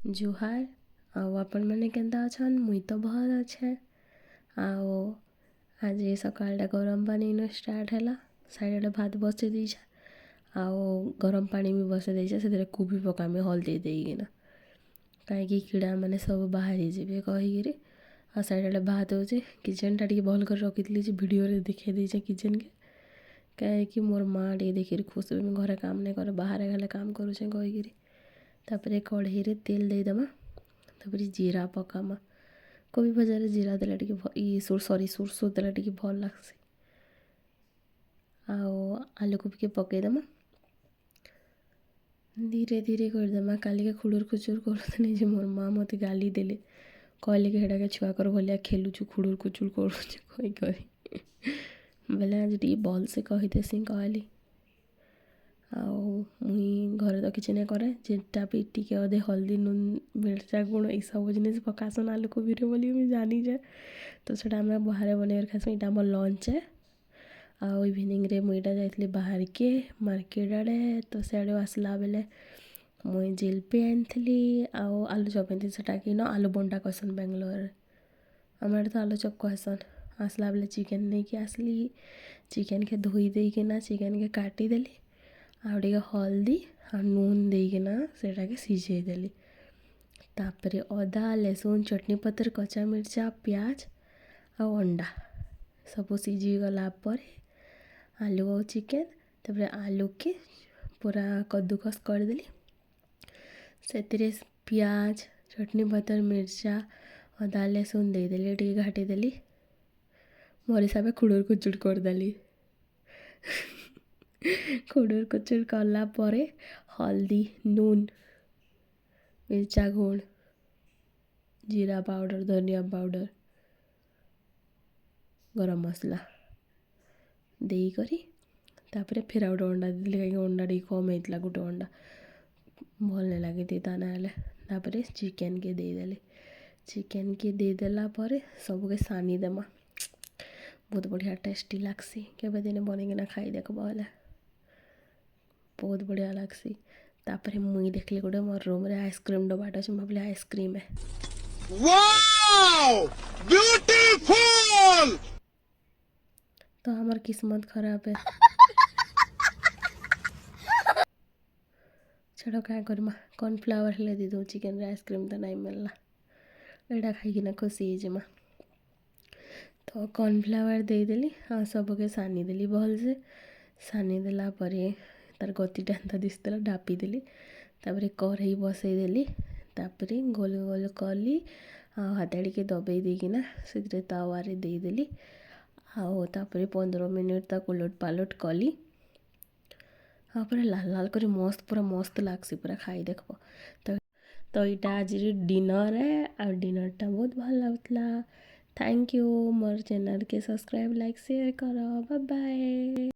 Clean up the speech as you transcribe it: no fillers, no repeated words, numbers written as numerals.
जुहार आपण मैंने केंता अछन मुई तो भल अच्छे। आओ आज सकाळटा गरम पानी नु स्टार्ट है साइड भात बसई देछे आओ गरम पानी भी बसई देछे से कोबी पकामी हल्दी देकिना कहीं कीड़ा मैंने सब बाहरी जीवे कहीकि आ साइड भात हो किचेन टा भल कर रखी भिडियो देखे देचे किचेन के कहीं मोर माँ टे देखिए खुश घरे काम नहीं कर बाहर गले काम करुचे कहीकि तापर कढ़ई रे तेल देदेमा तापर जीरा पकामा कोबी भजार जीरा देला टी सॉरी सोरसो देला टी भल लगसी आओ आलू कोबी के पकईदेमा धीरे धीरे करदेमा काली के खुड़ुर खुचुर करूनी जे मोर माँ मत गाली देले कहले कि हेटा के छुआकर भलिया खेलुचु खुड़ुर खुचुर करुचु कही कही बेले आज टी भल से कहीदेसी कहली आओ मुई घरे तो किसी नहीं करे जेटा भी टिके अधे हल्दी नून मिर्चा गुण ये सब जिन पकासन आलू कोबी बोली मुझे जानी जाए तो सेटा आम बाहर बन खास यहाँ आम लंच है आओ इवनिंग रे मुईटा जाइली बाहर के मार्केट आड़े तो सियाड़े आसला बेले मुई जिलपी आनी आओ आलू चप आनी सेटा कि आलू बंटा कहसन बेंगलोर आम आड़े तो आलू चप कहसन आसला बेले चिकेन नहीं कि आसली चिकेन के धोई देकिना चिकेन के काटिदेली आउटे हल्दी आ नून देकिना सेटा के सिझेदेली तापर अदा लहसुन चटनी पत्र कच्चा मिर्चा प्याज आ अंडा सब सिझीगला आलू और चिकेन तापर आलू के पूरा कद्दूकस करदेली से प्याज चटनी पत्र मिर्चा अदा लहसुन देदेली टी घाटीदेली मोर हिसाब खुड़ुर कुचुड़ करदेली खुड़ुर कुचुर कला परे हल्दी नून मिर्चा गुण जीरा पाउडर धनिया पाउडर गरम मसला देई करी तापर फिर गोटे अंडा देली कहीं अंडा टी कम होता गोटे अंडा भल नहीं लगे तीता ना तापर चिकेन के देदेली चिकेन के देदेला सबके सानी देमा बहुत बढ़िया टेस्टी लगसी केबे दिने बनईकिना खाई देखब बोले बहुत बढ़िया लगसी तापर मुई देखली गोटे मोर रूम रे आइसक्रीम डब्बाटा अच्छे भाविली आइसक्रीम है वाओ ब्यूटीफुल तो हमार किस्मत खराब है छड़ो क्या करमा कॉर्नफ्लावर हेले दी दूँ चिकेन रे आइसक्रीम तो नहीं मिलला एटा खाईकिना खुशी जमा तो कॉर्नफ्लावर देदेली आ सबके सानी देली भल से सानी देला परे तार गतिटा एंता दिसला ढापी देली तापर कढ़ई बसई देली तापर गोल गोल कली हाथाड़ी के दबई देकिना से तावारे देदेली आओ तापर 15 मिनट तक उलट पालट कली हाँ पूरा लाल लाल कर मस्त पूरा मस्त लगसी पूरा खाई देखब तो यहाँ आज डिनर है और डिनरटा बहुत भल लगला थैंक यू मोर चैनल के सब्सक्राइब लाइक शेयर करो बाय बाय।